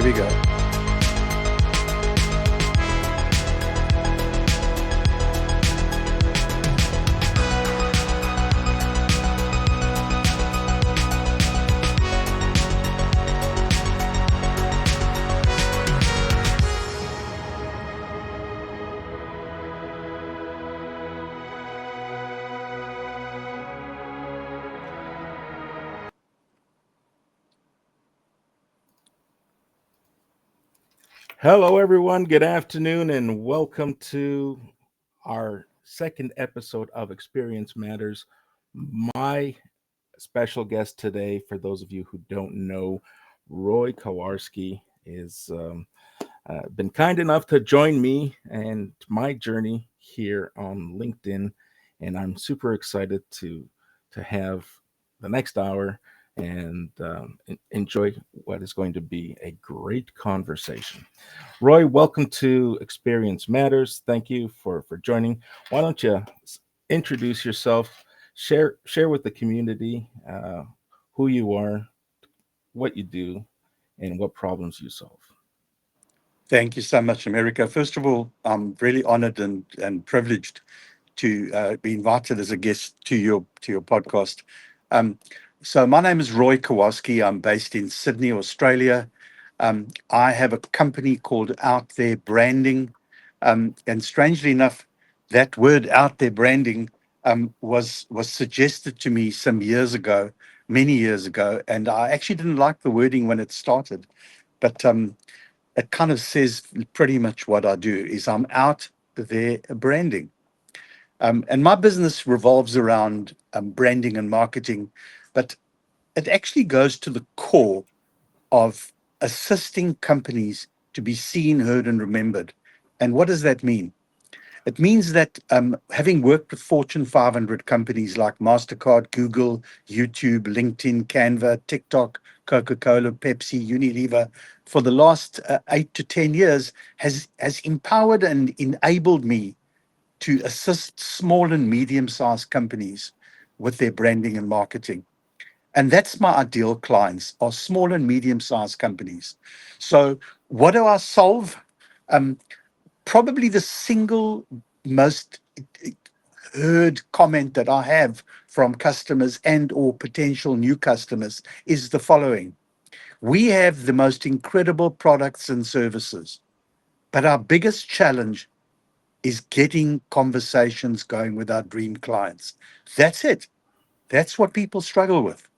we go. Hello, everyone. Good afternoon, and welcome to our second episode of Experience Matters. My special guest today, for those of you who don't know, Roy Kowarski is been kind enough to join me and my journey here on LinkedIn, and I'm super excited to have the next hour and enjoy what is going to be a great conversation. Roy, welcome to Experience Matters. Thank you for joining. Why don't you introduce yourself, share with the community who you are, what you do, and what problems you solve. Thank you so much, America. First of all, I'm really honored and privileged to be invited as a guest to your podcast. Um, so my name is Roy Kowarski. I'm based in Sydney, Australia. I have a company called Out There Branding. And strangely enough, that word out there branding was suggested to me some years ago, many years ago. And I actually didn't like the wording when it started. But it kind of says pretty much what I do is I'm out there branding. And my business revolves around branding and marketing, but it actually goes to the core of assisting companies to be seen, heard, and remembered. And what does that mean? It means that having worked with Fortune 500 companies like Mastercard, Google, YouTube, LinkedIn, Canva, TikTok, Coca-Cola, Pepsi, Unilever, for the last 8 to 10 years has empowered and enabled me to assist small and medium-sized companies with their branding and marketing. And that's my ideal clients are small and medium-sized companies. So what do I solve? Um, Probably the single most heard comment that I have from customers and or potential new customers is the following. We have the most incredible products and services, but our biggest challenge is getting conversations going with our dream clients. That's it. That's what people struggle with.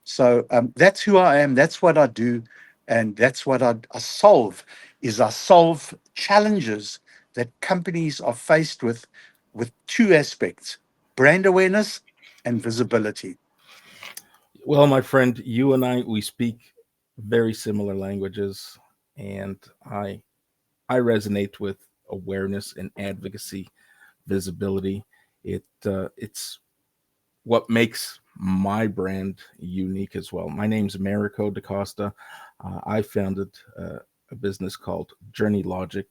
So that's who I am. That's what I do. And that's what I solve is I solve challenges that companies are faced with two aspects, brand awareness and visibility. Well, my friend, you and we speak very similar languages, and I resonate with awareness and advocacy, visibility. It's what makes my brand unique as well. My name's Americo Da Costa. I founded a business called Journey Logic,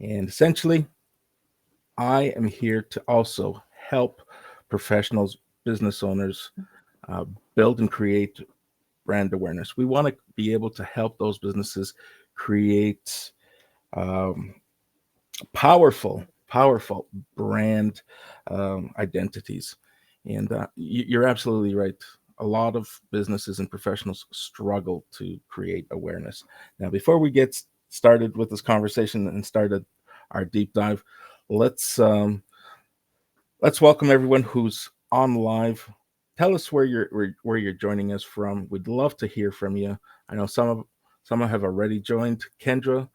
and essentially, I am here to also help professionals, business owners uh, build and create brand awareness. We want to be able to help those businesses create um, powerful brand identities. And you're absolutely right. A lot of businesses and professionals struggle to create awareness. Now, before we get started with this conversation and started our deep dive, let's um, let's welcome everyone who's on live. Tell us where you're joining us from. We'd love to hear from you. I know some have already joined. Kendra,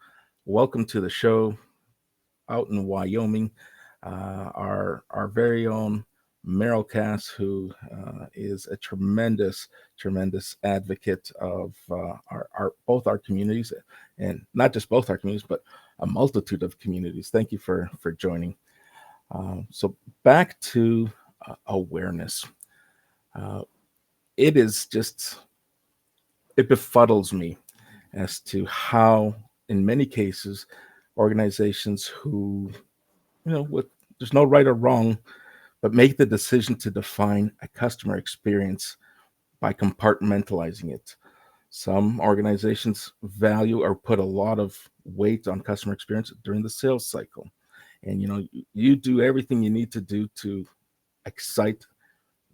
welcome to the show out in Wyoming. Our very own Meryl Cass, who is a tremendous advocate of our both our communities, and not just both our communities, but a multitude of communities. Thank you for joining. So back to awareness. Uh, it is just it befuddles me as to how, in many cases, organizations who with there's no right or wrong, but make the decision to define a customer experience by compartmentalizing it. Some organizations value or put a lot of weight on customer experience during the sales cycle. And you do everything you need to do to excite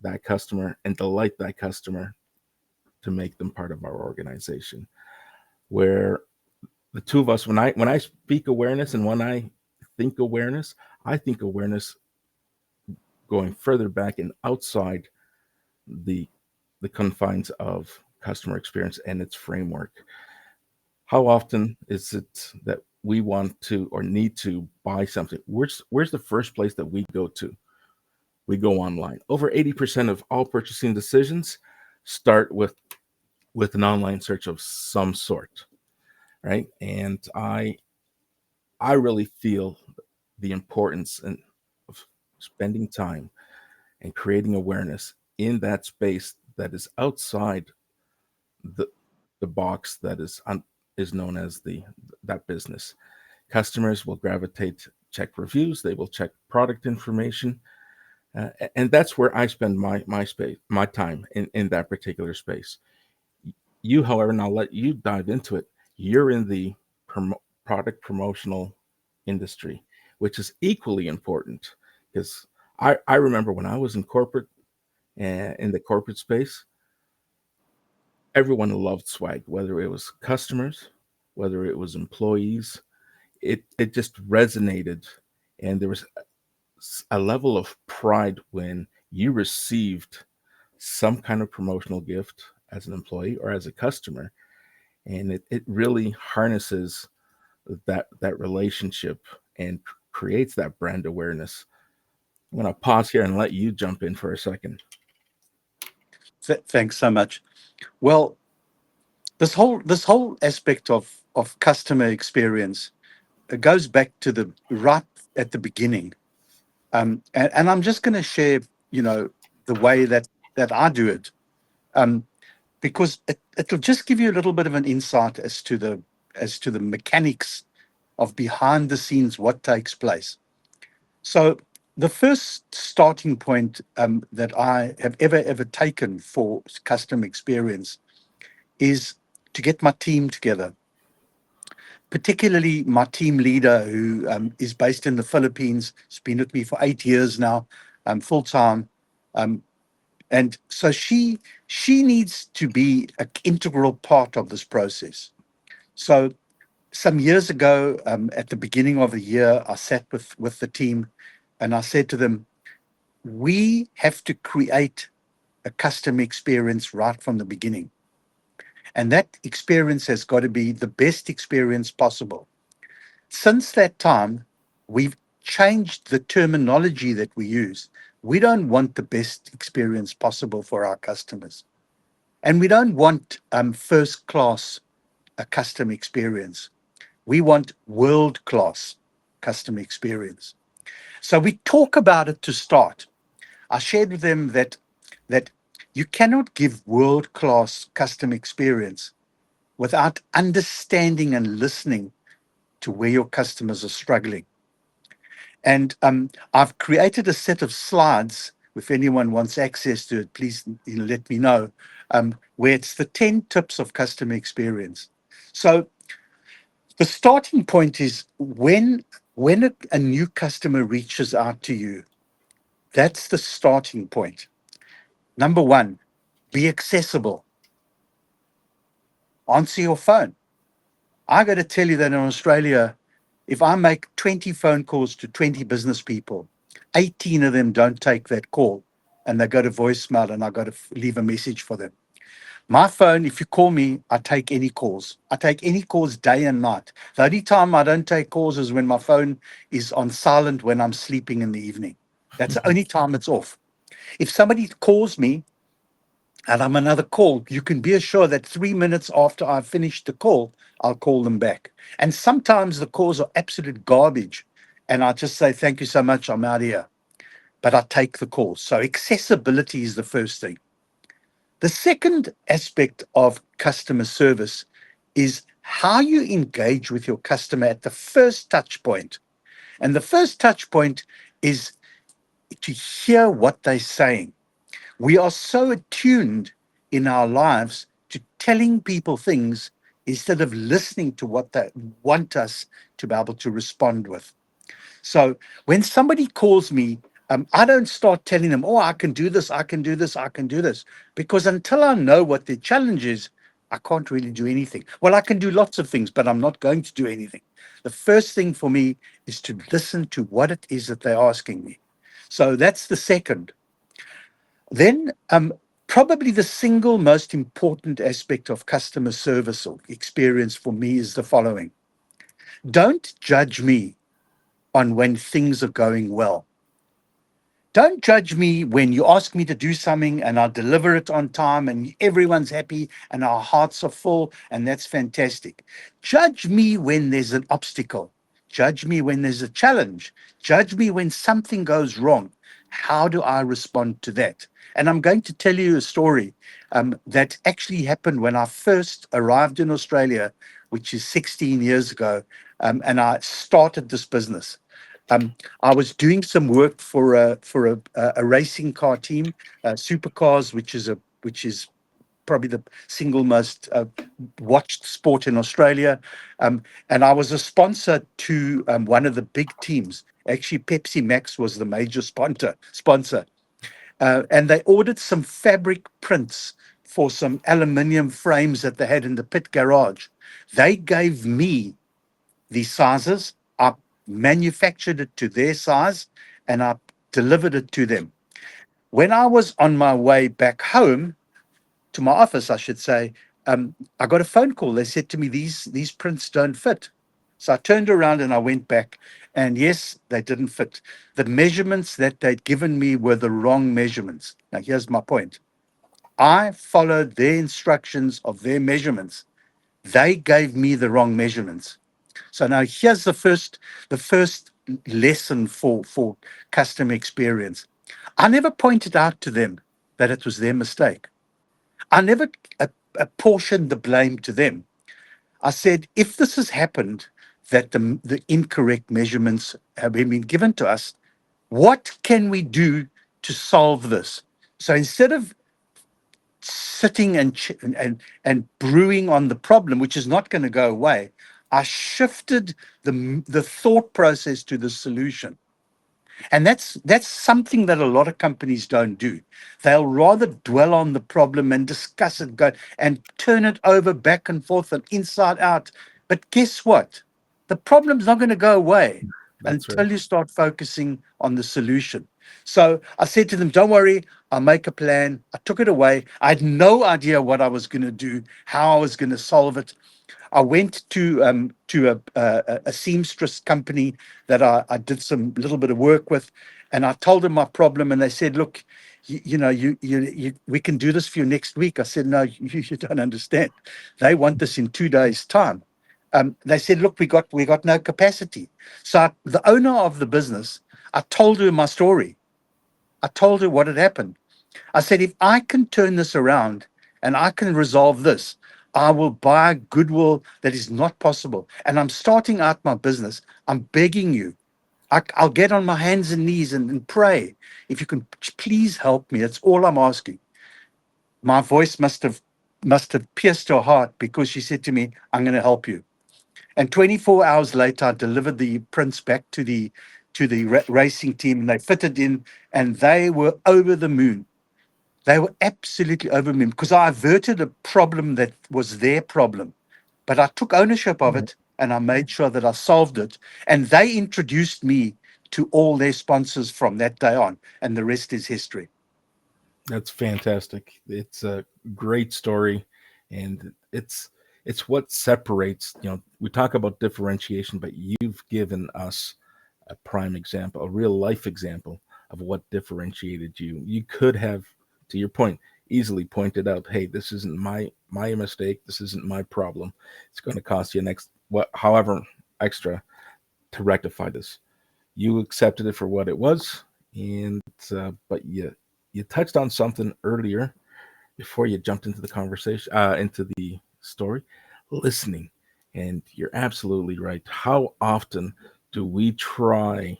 that customer and delight that customer to make them part of our organization. Where the two of us, when I speak awareness and when I think awareness going further back and outside the the confines of customer experience and its framework. How often is it that we want to or need to buy something? Where's the first place that we go to? We go online. Over 80% of all purchasing decisions start with an online search of some sort, right? And I really feel the importance of spending time and creating awareness in that space that is outside the the box that is known as the that business. Customers will gravitate, check reviews, they will check product information, and that's where I spend my time in that particular space. You, however, and I'll let you dive into it. You're in the product promotional industry, which is equally important because I remember when I was in corporate in the corporate space, everyone loved swag, whether it was customers, whether it was employees. It just resonated, and there was a level of pride when you received some kind of promotional gift as an employee or as a customer, and it really harnesses that relationship and creates that brand awareness. I'm going to pause here and let you jump in for a second. Thanks so much. Well, this whole aspect of customer experience, it goes back to the right at the beginning. And I'm just going to share, the way that I do it, um, because it'll just give you a little bit of an insight as to the mechanics of behind the scenes what takes place. So the first starting point, that I have ever taken for customer experience is to get my team together, particularly my team leader who is based in the Philippines. She's been with me for 8 years now, full time. Um, and so she needs to be an integral part of this process. So some years ago, at the beginning of the year, I sat with the team and I said to them, we have to create a customer experience right from the beginning. And that experience has got to be the best experience possible. Since that time, we've changed the terminology that we use. We don't want the best experience possible for our customers. And we don't want first class customer experience. We want world class customer experience. So we talk about it to start. I shared with them that you cannot give world class customer experience without understanding and listening to where your customers are struggling. And I've created a set of slides. If anyone wants access to it, please let me know. Where it's the 10 tips of customer experience. So the starting point is when a new customer reaches out to you, that's the starting point. Number one, be accessible. Answer your phone. I got to tell you that in Australia, if I make 20 phone calls to 20 business people, 18 of them don't take that call and they go to voicemail and I got to leave a message for them. My phone, if you call me, I take any calls. I take any calls day and night. The only time I don't take calls is when my phone is on silent when I'm sleeping in the evening. That's the only time it's off. If somebody calls me and I'm another call, you can be assured that 3 minutes after I've finished the call, I'll call them back. And sometimes the calls are absolute garbage. And I just say, thank you so much, I'm out here. But I take the calls. So accessibility is the first thing. The second aspect of customer service is how you engage with your customer at the first touch point. And the first touch point is to hear what they're saying. We are so attuned in our lives to telling people things instead of listening to what they want us to be able to respond with. So when somebody calls me, I don't start telling them, oh, I can do this, I can do this, I can do this. Because until I know what their challenge is, I can't really do anything. Well, I can do lots of things, but I'm not going to do anything. The first thing for me is to listen to what it is that they're asking me. So that's the second. Then, probably the single most important aspect of customer service or experience for me is the following: don't judge me on when things are going well. Don't judge me when you ask me to do something and I deliver it on time and everyone's happy and our hearts are full, and that's fantastic. Judge me when there's an obstacle. Judge me when there's a challenge. Judge me when something goes wrong. How do I respond to that? And I'm going to tell you a story that actually happened when I first arrived in Australia, which is 16 years ago, and I started this business. Um, I was doing some work for a racing car team, Supercars, which is probably the single most watched sport in Australia, and I was a sponsor to one of the big teams. Actually, Pepsi Max was the major sponsor, and they ordered some fabric prints for some aluminium frames that they had in the pit garage. They gave me the sizes. I manufactured it to their size and I delivered it to them. When I was on my way back home to my office, I should say, I got a phone call. They said to me, these prints don't fit. So I turned around and I went back, and yes, they didn't fit. The measurements that they'd given me were the wrong measurements. Now, here's my point: I followed their instructions of their measurements. They gave me the wrong measurements. So now here's the first lesson for customer experience. I never pointed out to them that it was their mistake. I never apportioned the blame to them. I said, if this has happened, that the incorrect measurements have been given to us, what can we do to solve this? So instead of sitting and brewing on the problem, which is not going to go away, I shifted the thought process to the solution. And that's something that a lot of companies don't do. They'll rather dwell on the problem and discuss it, go and turn it over back and forth and inside out. But guess what? The problem's not going to go away That's right. until you start focusing on the solution. So I said to them, don't worry, I'll make a plan. I took it away. I had no idea what I was going to do, how I was going to solve it. I went to a seamstress company that I did some little bit of work with, and I told them my problem, and they said, "Look, we can do this for you next week." I said, "No, you don't understand. They want this in 2 days' time." They said, "Look, we got no capacity." So the owner of the business, I told her my story. I told her what had happened. I said, if I can turn this around and I can resolve this, I will buy goodwill that is not possible. And I'm starting out my business. I'm begging you. I'll get on my hands and knees and pray. If you can please help me, that's all I'm asking. My voice must have pierced her heart, because she said to me, I'm going to help you. And 24 hours later, I delivered the prints back to the racing team, and they fitted in, and they were over the moon. They were absolutely over me because I averted a problem that was their problem. But I took ownership of Right. it and I made sure that I solved it. And they introduced me to all their sponsors from that day on. And the rest is history. That's fantastic. It's a great story, and it's what separates. We talk about differentiation, but you've given us a prime example, a real life example of what differentiated you. You could have, to your point, easily pointed out, "Hey, this isn't my mistake. This isn't my problem. It's going to cost you next what, however extra to rectify this." You accepted it for what it was, and but you touched on something earlier before you jumped into the conversation, into the story, listening. And you're absolutely right. How often do we try,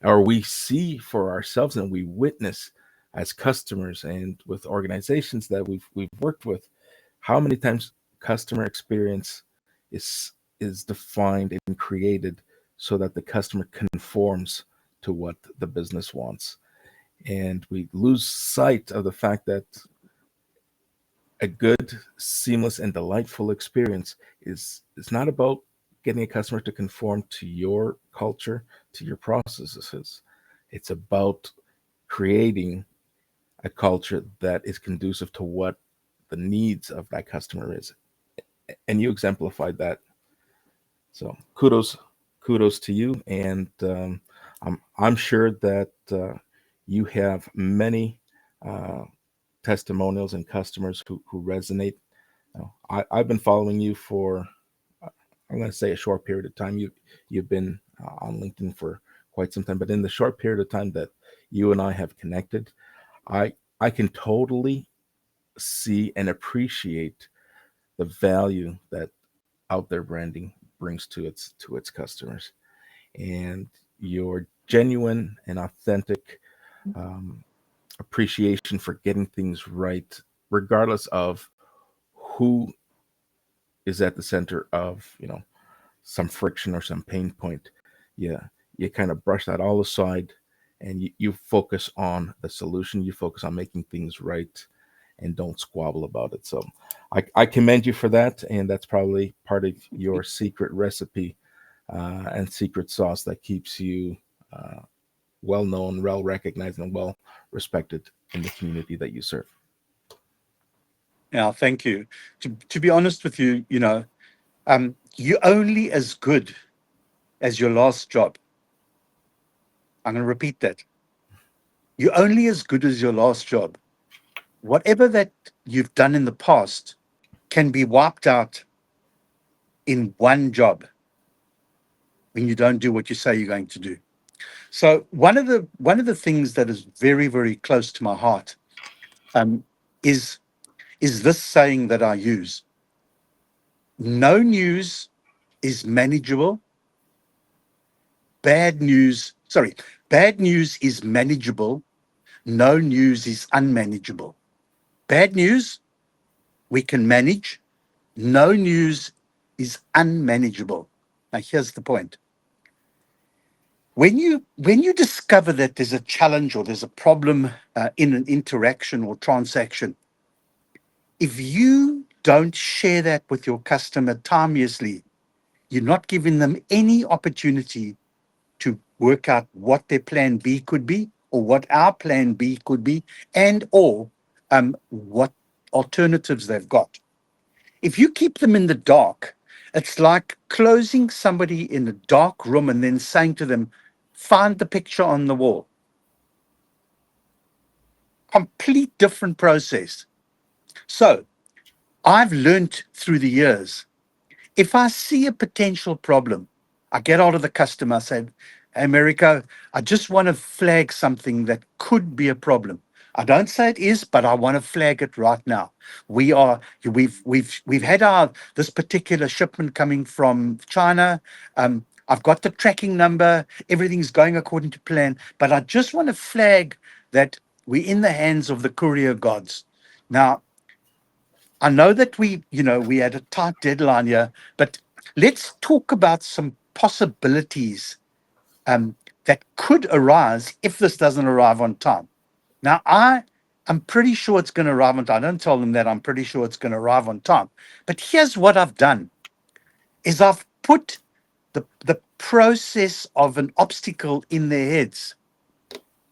or we see for ourselves, and we witness as customers and with organizations that we've worked with? how many times customer experience is defined and created so that the customer conforms to what the business wants, and we lose sight of the fact that a good, seamless, and delightful experience is not about getting a customer to conform to your culture, to your processes. It's about creating a culture that is conducive to what the needs of that customer is. And you exemplified that. So kudos to you. And I'm sure that you have many uh, testimonials and customers who resonate. I've been following you for, I'm going to say, a short period of time. You've been on LinkedIn for quite some time, but in the short period of time that you and I have connected, I can totally see and appreciate the value that out there branding brings to its customers, and your genuine and authentic um, appreciation for getting things right, regardless of who is at the center of some friction or some pain point. Yeah, you kind of brush that all aside, and you focus on the solution. You focus on making things right, and don't squabble about it. So I commend you for that, and that's probably part of your secret recipe and secret sauce that keeps you well known, well recognized, and well respected in the community that you serve. Yeah, thank you. To be honest with you, you're only as good as your last job. I'm going to repeat that. You're only as good as your last job. Whatever that you've done in the past can be wiped out in one job when you don't do what you say you're going to do. So one of the things that is very, very close to my heart um, is this saying that I use: no news is manageable. Bad news is manageable. No news is unmanageable. Bad news we can manage. No news is unmanageable. Now here's the point. When you discover that there's a challenge or there's a problem in an interaction or transaction, if you don't share that with your customer timeously, you're not giving them any opportunity to work out what their plan B could be, or what our plan B could be, and or what alternatives they've got. If you keep them in the dark, it's like closing somebody in a dark room and then saying to them, find the picture on the wall. Complete different process. So I've learned through the years, if I see a potential problem, I get out of the customer, I say, hey, Americo, I just want to flag something that could be a problem. I don't say it is, but I want to flag it right now. We've had this particular shipment coming from China. I've got the tracking number. Everything's going according to plan, but I just want to flag that we're in the hands of the courier gods. Now, I know that we had a tight deadline here, but let's talk about some possibilities um, that could arise if this doesn't arrive on time. Now, I'm pretty sure it's going to arrive on time. I don't tell them that I'm pretty sure it's going to arrive on time. But here's what I've done is I've put the process of an obstacle in their heads.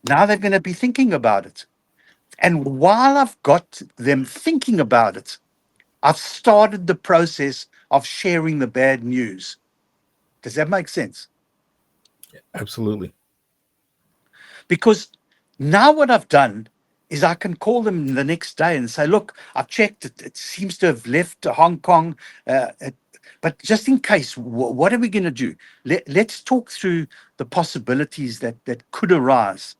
Now they're going to be thinking about it. And while I've got them thinking about it, I've started the process of sharing the bad news. Does that make sense? Absolutely. Because now what I've done is I can call them the next day and say, look, I've checked, it seems to have left Hong Kong. But just in case, what are we going to do? Let's talk through the possibilities that could arise.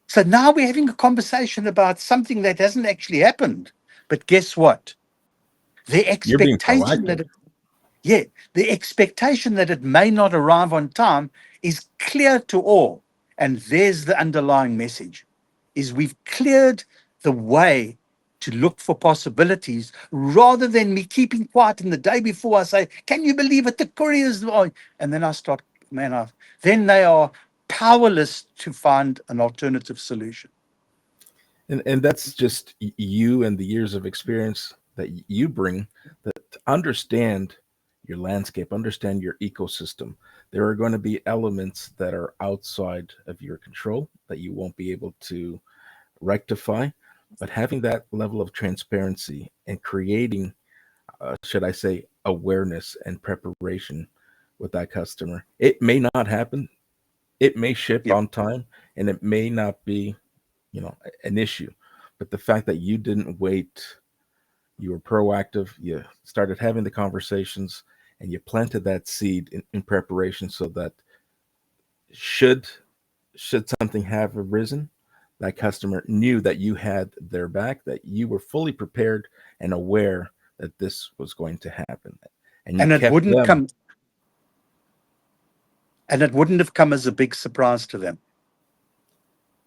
So now we're having a conversation about something that hasn't actually happened. But guess what? The You're being expectation proactive. that Yeah, the expectation that it may not arrive on time is clear to all. And there's the underlying message is we've cleared the way to look for possibilities rather than me keeping quiet. And the day before I say, can you believe it? The couriers, and then I start, then they are powerless to find an alternative solution. And that's just you and the years of experience that you bring, that to understand your landscape, understand your ecosystem. There are going to be elements that are outside of your control that you won't be able to rectify, but having that level of transparency and creating, should I say, awareness and preparation with that customer. It may not happen, it may ship Yep. on time, and it may not be, an issue. But the fact that you didn't wait, you were proactive, you started having the conversations, and you planted that seed in preparation so that should should something have arisen, that customer knew that you had their back, that you were fully prepared and aware that this was going to happen, and you And it kept wouldn't them. come, and it wouldn't have come as a big surprise to them.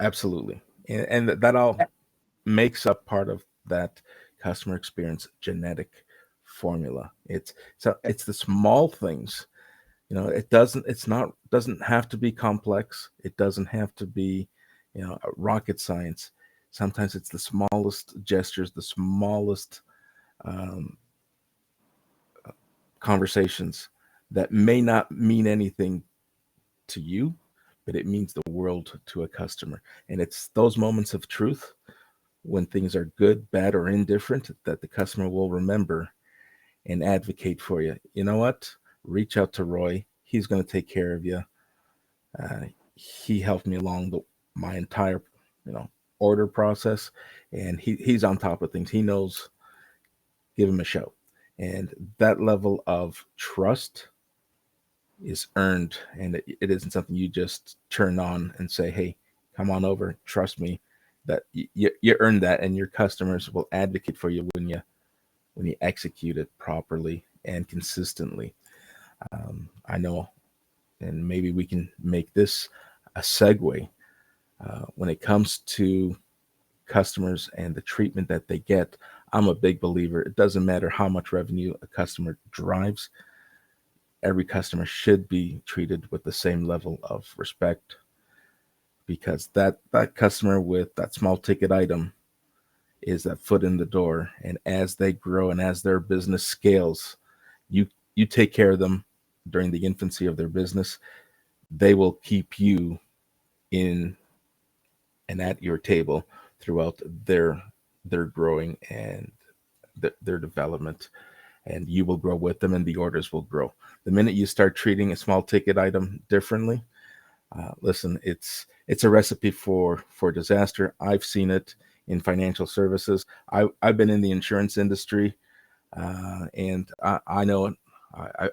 Absolutely. And that all makes up part of that customer experience genetic formula. It's the small things. It doesn't have to be complex. It doesn't have to be, rocket science. Sometimes it's the smallest gestures, the smallest um, conversations that may not mean anything to you, but it means the world to a customer. And it's those moments of truth when things are good, bad, or indifferent that the customer will remember and advocate for you. You know what? Reach out to Roy. He's going to take care of you. Uh, he helped me along my entire, you know, order process, and he's on top of things. He knows. Give him a show, and that level of trust is earned, and it isn't something you just turn on and say, "Hey, come on over, trust me." That you earn that, and your customers will advocate for you when you execute it properly and consistently. I know, and maybe we can make this a segue when it comes to customers and the treatment that they get. I'm a big believer. It doesn't matter how much revenue a customer drives. Every customer should be treated with the same level of respect, because that customer with that small ticket item is that foot in the door, and as they grow and as their business scales, you you take care of them during the infancy of their business. They will keep you in and at your table throughout their growing and their development, and you will grow with them and the orders will grow. The minute you start treating a small ticket item differently, listen, it's a recipe for disaster. I've seen it in financial services. I've been in the insurance industry, and I know it.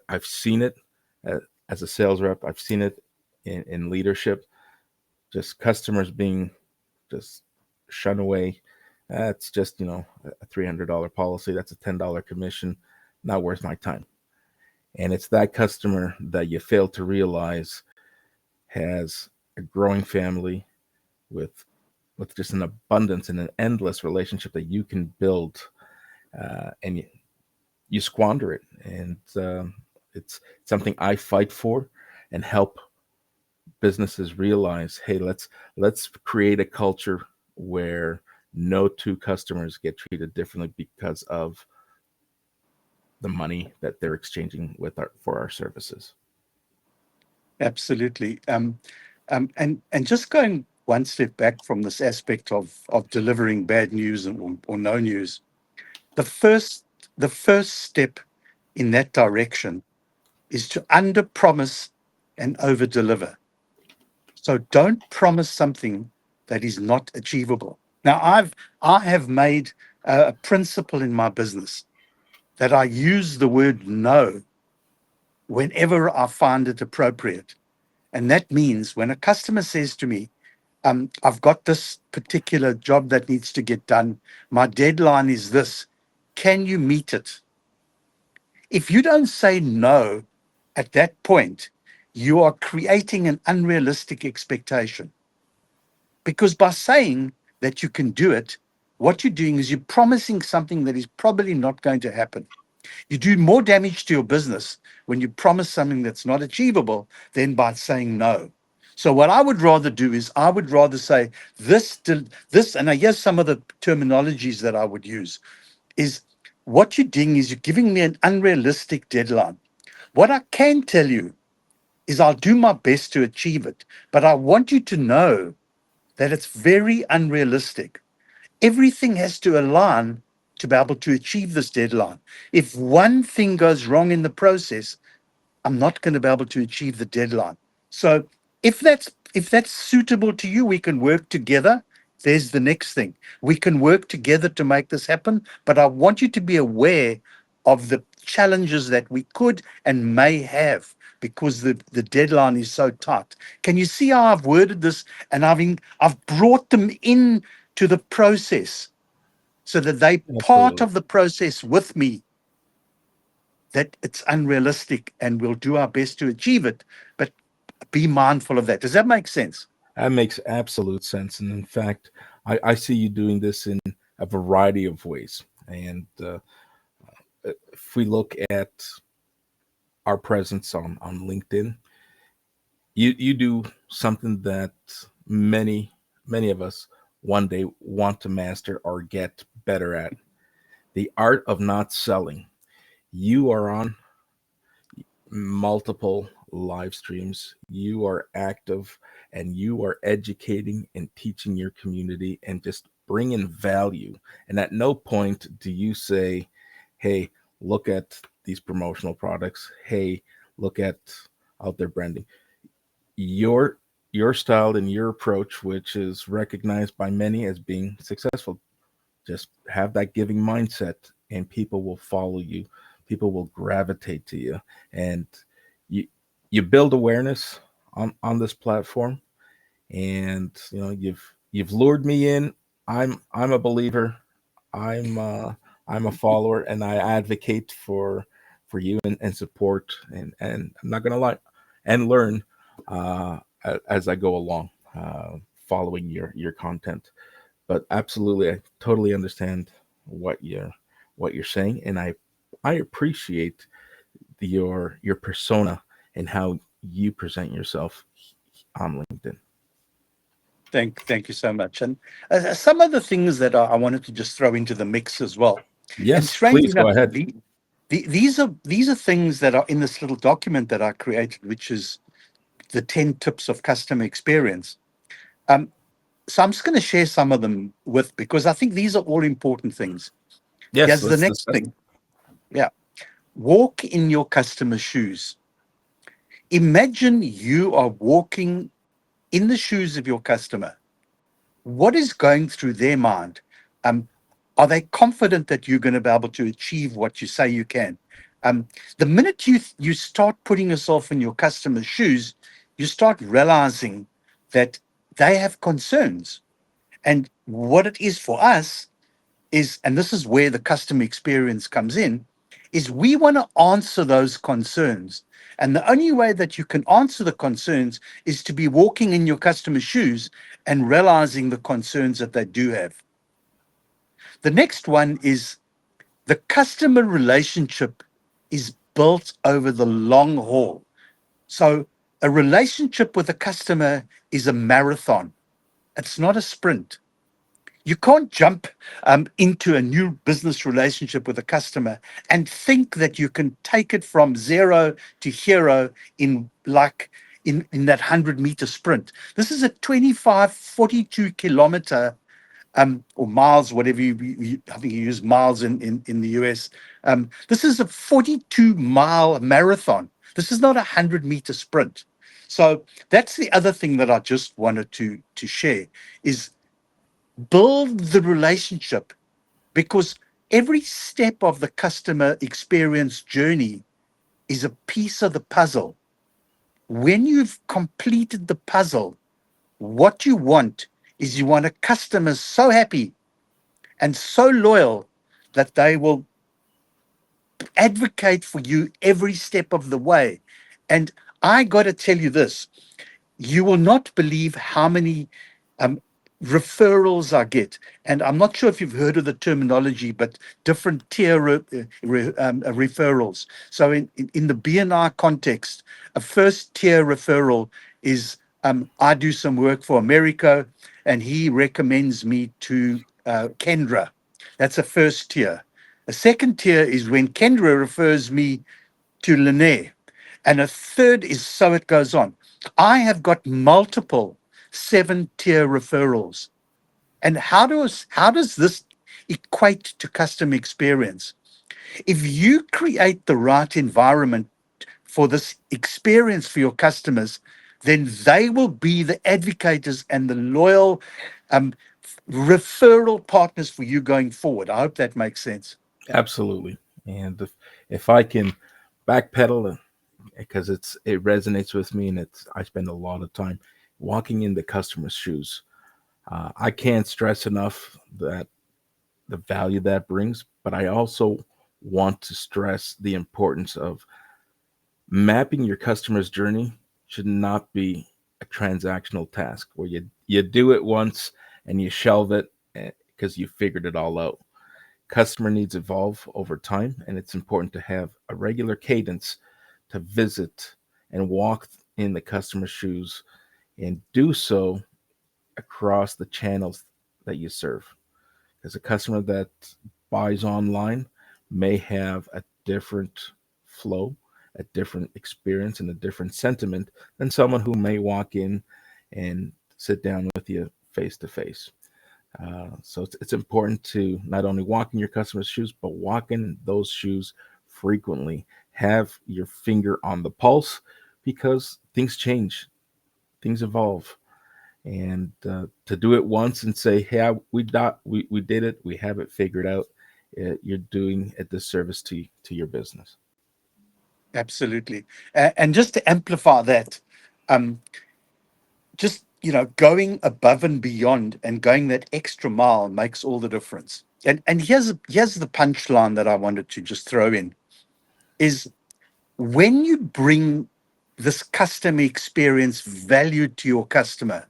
I've seen it uh, as a sales rep. I've seen it in leadership. Just customers being just shunned away. That's just a $300 policy. That's a $10 commission. Not worth my time. And it's that customer that you fail to realize has a growing family with just an abundance and an endless relationship that you can build, and you squander it. And it's something I fight for and help businesses realize. Hey, let's create a culture where no two customers get treated differently because of the money that they're exchanging for our services. Absolutely. And just going one step back from this aspect of delivering bad news or no news, the first the first step in that direction is to under promise and over deliver. So don't promise something that is not achievable. Now I have made a principle in my business that I use the word no whenever I find it appropriate. And that means when a customer says to me, I've got this particular job that needs to get done, my deadline is this, can you meet it? If you don't say no at that point, you are creating an unrealistic expectation. Because by saying that you can do it, what you're doing is you're promising something that is probably not going to happen. You do more damage to your business when you promise something that's not achievable than by saying no. So what I would rather do is I would rather say this, and I guess some of the terminologies that I would use is what you're doing is you're giving me an unrealistic deadline. What I can tell you is I'll do my best to achieve it, but I want you to know that it's very unrealistic. Everything has to align to be able to achieve this deadline. If one thing goes wrong in the process, I'm not going to be able to achieve the deadline. So if that's suitable to you, we can work together. There's the next thing. We can work together to make this happen, but I want you to be aware of the challenges that we could and may have because the deadline is so tight. Can you see how I've worded this? And I've brought them in to the process so that they part Absolutely. of the process with me, that it's unrealistic and we'll do our best to achieve it, but be mindful of that. Does that make sense? That makes absolute sense. And in fact, I see you doing this in a variety of ways. And if we look at our presence on LinkedIn, you do something that many many of us one day want to master or get better at: the art of not selling. You are on multiple live streams, you are active, and you are educating and teaching your community and just bringing value. And at no point do you say, hey, look at these promotional products, hey, look at out there branding. Your style and your approach, which is recognized by many as being successful, just have that giving mindset, and people will follow you. People will gravitate to you, and you you build awareness on this platform. And you've lured me in. I'm a believer. I'm I'm a follower, and I advocate for you and support. And I'm not gonna lie, and learn as I go along, following your content. But absolutely, I totally understand what you're saying, and I appreciate your persona and how you present yourself on LinkedIn. Thank you so much. And some of the things that I wanted to just throw into the mix as well. And Yes, strangely please go enough, ahead. these are things that are in this little document that I created, which is the 10 tips of customer experience. Um, so I'm just going to share some of them with, because I think these are all important things. Yes, Here's the let's next discuss. thing. Yeah. Walk in your customer's shoes. Imagine you are walking in the shoes of your customer. What is going through their mind? Um, are they confident that you're going to be able to achieve what you say you can? The minute you start putting yourself in your customer's shoes, you start realizing that they have concerns. And what it is for us is, and this is where the customer experience comes in, is we want to answer those concerns. And the only way that you can answer the concerns is to be walking in your customer's shoes and realizing the concerns that they do have. The next one is the customer relationship is built over the long haul. So a relationship with a customer is a marathon. It's not a sprint. You can't jump into a new business relationship with a customer and think that you can take it from zero to hero in that 100-meter sprint. This is a 25, 42 kilometer or miles, whatever I think you use miles in the US. This is a 42-mile marathon. This is not a 100-meter sprint. So that's the other thing that I just wanted to share is build the relationship, because every step of the customer experience journey is a piece of the puzzle. When you've completed the puzzle, what you want is you want a customer so happy and so loyal that they will advocate for you every step of the way. And I got to tell you this, you will not believe how many referrals I get. And I'm not sure if you've heard of the terminology, but different tier referrals. So in the BNI context, a first tier referral is I do some work for Americo and he recommends me to Kendra. That's a first tier. A second tier is when Kendra refers me to Lene. And a third is so it goes on. I have got multiple 7-tier referrals. And how does this equate to customer experience? If you create the right environment for this experience for your customers, then they will be the advocates and the loyal um, referral partners for you going forward. I hope that makes sense. Absolutely. And if I can backpedal, because it resonates with me, and I spend a lot of time walking in the customer's shoes. I can't stress enough that the value that brings, but I also want to stress the importance of mapping your customer's journey should not be a transactional task where you do it once and you shelve it because you figured it all out. Customer needs evolve over time, and it's important to have a regular cadence to visit and walk in the customer's shoes and do so across the channels that you serve. Because a customer that buys online may have a different flow, a different experience, and a different sentiment than someone who may walk in and sit down with you face to face. So it's important to not only walk in your customer's shoes, but walk in those shoes frequently. Have your finger on the pulse because things change, things evolve. And to do it once and say, "Hey, we did it, we have it figured out," you're doing a disservice to your business. Absolutely. And just to amplify that, um, just going above and beyond and going that extra mile makes all the difference. And here's the punchline that I wanted to just throw in is when you bring this customer experience value to your customer,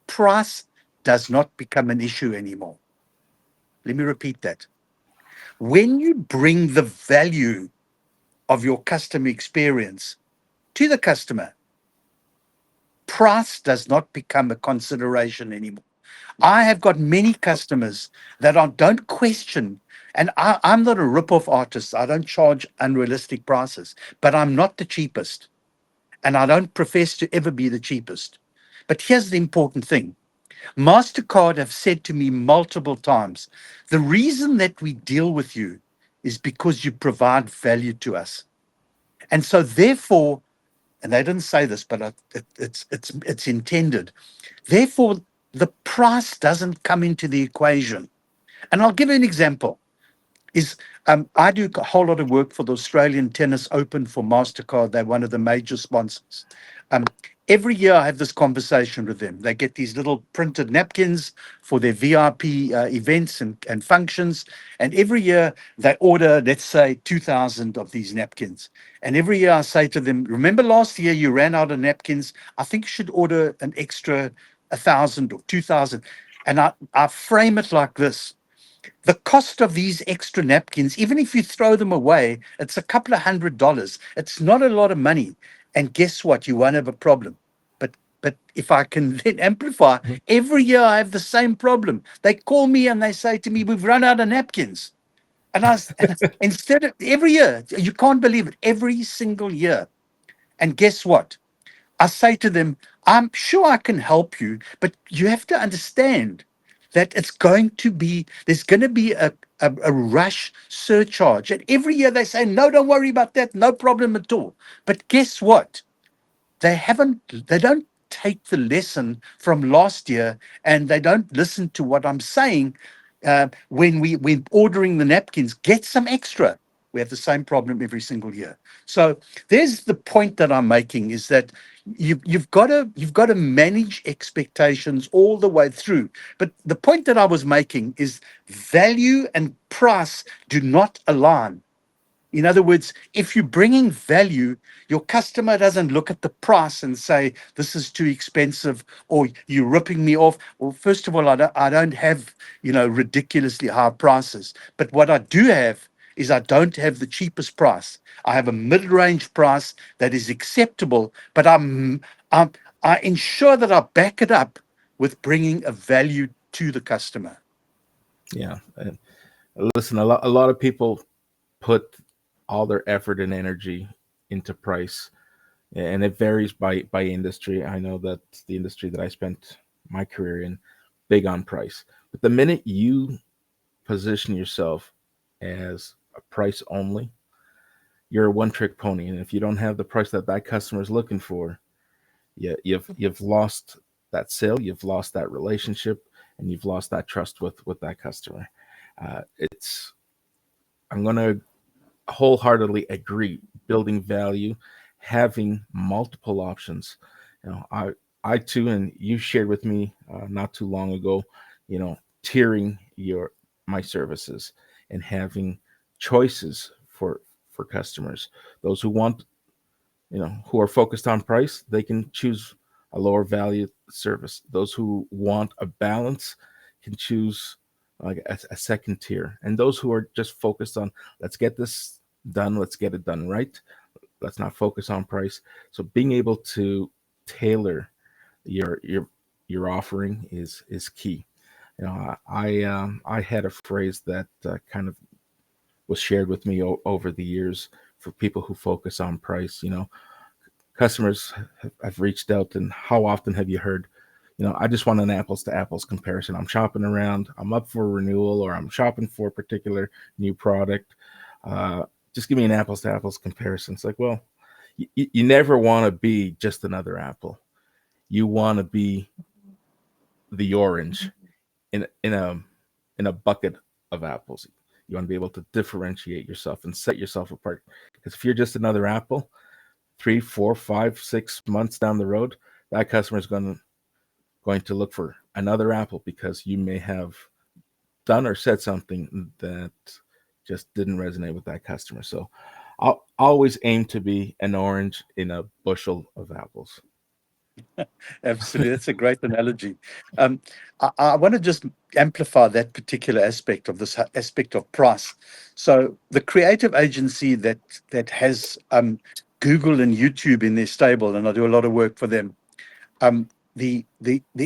price does not become an issue anymore. Let me repeat that. When you bring the value of your customer experience to the customer, price does not become a consideration anymore. I have got many customers that don't question, and I'm not a rip-off artist. I don't charge unrealistic prices, but I'm not the cheapest, and I don't profess to ever be the cheapest. But here's the important thing. Mastercard have said to me multiple times, the reason that we deal with you is because you provide value to us. And so therefore, and they didn't say this, but it's intended. Therefore, the price doesn't come into the equation. And I'll give you an example. Is I do a whole lot of work for the Australian Tennis Open for Mastercard. They're one of the major sponsors. Um, every year I have this conversation with them. They get these little printed napkins for their VIP events and functions. And every year they order, let's say, 2,000 of these napkins. And every year I say to them, remember last year you ran out of napkins? I think you should order an extra 1,000 or 2,000. And I frame it like this. The cost of these extra napkins, even if you throw them away, it's a couple of $100. It's not a lot of money. And guess what? You won't have a problem. But if I can then amplify, Mhm. every year I have the same problem. They call me and they say to me, we've run out of napkins. And instead of every year, you can't believe it, every single year. And guess what? I say to them, I'm sure I can help you, but you have to understand that there's going to be a rush surcharge. And every year they say, no, don't worry about that. No problem at all. But guess what? They don't take the lesson from last year and they don't listen to what I'm saying when ordering the napkins. Get some extra. We have the same problem every single year. So there's the point that I'm making is that you've got to manage expectations all the way through. But the point that I was making is value and price do not align. In other words, if you're bringing value, your customer doesn't look at the price and say, this is too expensive, or you're ripping me off. Well, first of all, I don't have, ridiculously high prices. But what I do have is I don't have the cheapest price. I have a mid-range price that is acceptable, but I'm I ensure that I back it up with bringing a value to the customer. Yeah. And listen, a lot of people put all their effort and energy into price, and it varies by industry. I know that the industry that I spent my career in, big on price. But the minute you position yourself as a price only, you're a one trick pony. And if you don't have the price that that customer is looking for, you've lost that sale, you've lost that relationship, and you've lost that trust with that customer. It's I'm gonna wholeheartedly agree. Building value, having multiple options. I too, and you shared with me not too long ago, tiering your my services and having choices for customers. Those who want, who are focused on price, they can choose a lower value service. Those who want a balance can choose like a second tier. And those who are just focused on, let's get this done, let's get it done right. Let's not focus on price. So being able to tailor your offering is key. I had a phrase that kind of was shared with me over the years for people who focus on price. Customers have reached out, and how often have you heard, I just want an apples to apples comparison. I'm shopping around, I'm up for renewal, or I'm shopping for a particular new product. Uh, just give me an apples to apples comparison. It's like, well, you never want to be just another apple. You want to be the orange in a bucket of apples. You want to be able to differentiate yourself and set yourself apart. Because if you're just another apple, 3, 4, 5, 6 months down the road, that customer is going to look for another apple because you may have done or said something that just didn't resonate with that customer. So I'll always aim to be an orange in a bushel of apples. Absolutely. That's a great analogy. I want to just amplify that particular aspect of this aspect of price. So the creative agency that has Google and YouTube in their stable, and I do a lot of work for them. The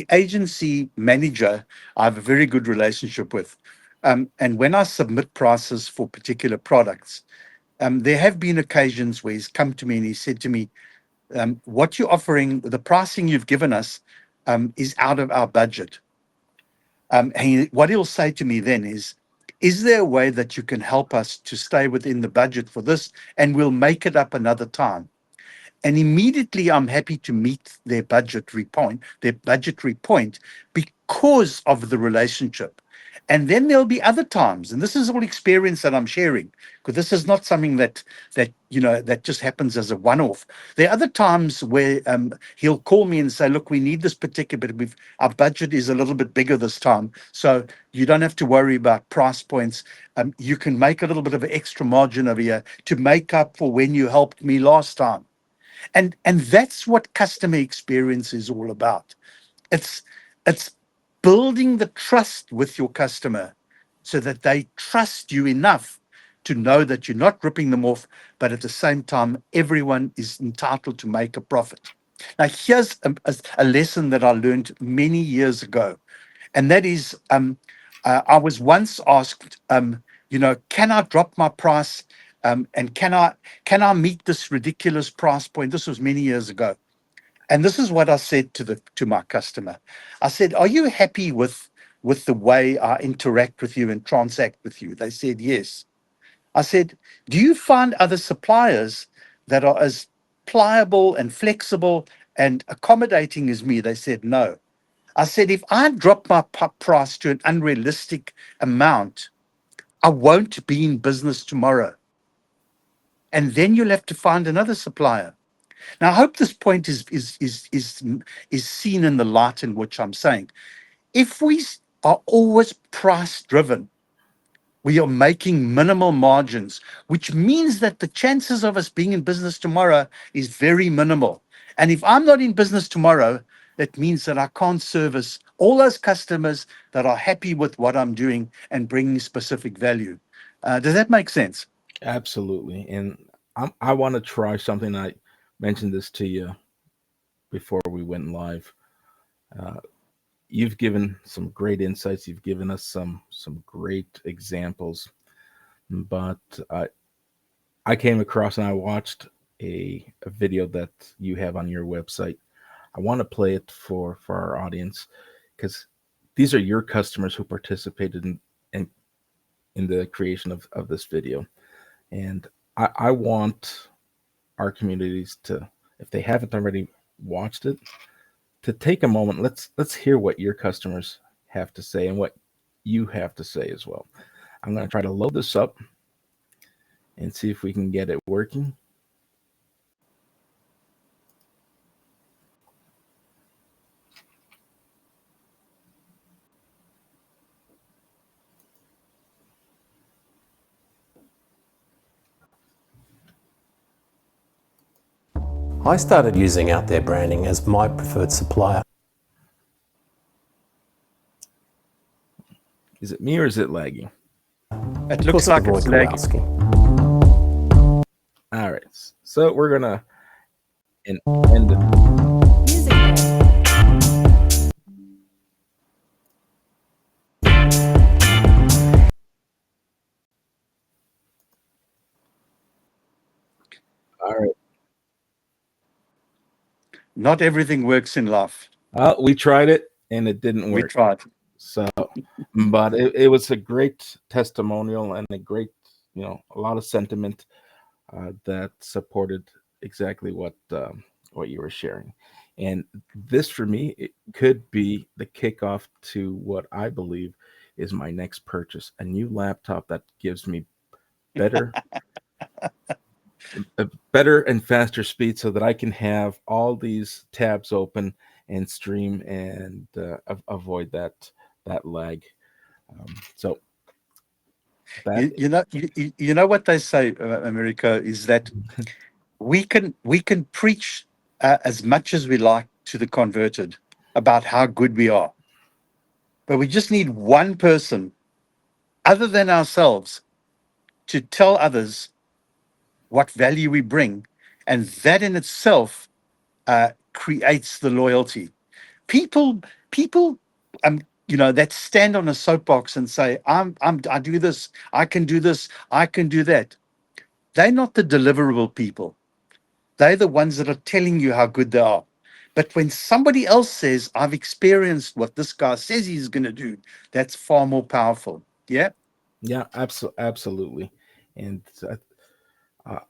agency manager I have a very good relationship with. And when I submit prices for particular products, there have been occasions where he's come to me and he said to me, what you're offering, the pricing you've given us, is out of our budget. What he'll say to me then is there a way that you can help us to stay within the budget for this, and we'll make it up another time? And immediately I'm happy to meet their budgetary point because of the relationship. And then there'll be other times, and this is all experience that I'm sharing, because this is not something that just happens as a one-off. There are other times where he'll call me and say, "Look, we need this particular, but our budget is a little bit bigger this time, so you don't have to worry about price points. You can make a little bit of an extra margin over here to make up for when you helped me last time." And that's what customer experience is all about. It's it's building the trust with your customer so that they trust you enough to know that you're not ripping them off, but at the same time everyone is entitled to make a profit. Now here's a lesson that I learned many years ago, and that is, I was once asked, can I drop my price, and can I meet this ridiculous price point? This was many years ago, and this is what I said to my customer. I said, "Are you happy with the way I interact with you and transact with you?" They said yes. I said, "Do you find other suppliers that are as pliable and flexible and accommodating as me?" They said no. I said, "If I drop my price to an unrealistic amount, I won't be in business tomorrow. And then you'll have to find another supplier." Now, I hope this point is seen in the light in which I'm saying. If we are always price driven, We are making minimal margins, which means that the chances of us being in business tomorrow is very minimal. And if I'm not in business tomorrow, that means that I can't service all those customers that are happy with what I'm doing and bringing specific value. Does that make sense? Absolutely. And I want to try something. I mentioned this to you before we went live. Uh, you've given some great insights. You've given us some great examples. But I came across and I watched a video that you have on your website. I want to play it for our audience because these are your customers who participated in, in the creation of this video. And I want our communities to, if they haven't already watched it, to take a moment. Let's hear what your customers have to say and what you have to say as well. I'm going to try to load this up and see if we can get it working. I started using Out There Branding as my preferred supplier. Is it me or is it lagging? It looks like it's lagging. All right. So we're going to end it. All right. Not everything works in life. We tried it and it didn't We work. tried. So, but it was a great testimonial and a great, a lot of sentiment that supported exactly what you were sharing. And this, for me, it could be the kickoff to what I believe is my next purchase: a new laptop that gives me better, a better and faster speed, so that I can have all these tabs open and stream and avoid that lag. So that You know what they say, America, is that we can preach as much as we like to the converted about how good we are, but we just need one person other than ourselves to tell others what value we bring, and that in itself creates the loyalty. People that stand on a soapbox and say, I do this, I can do this, I can do that. They're not the deliverable people. They're the ones that are telling you how good they are. But when somebody else says, I've experienced what this guy says he's going to do, that's far more powerful. Yeah. Yeah, absolutely. And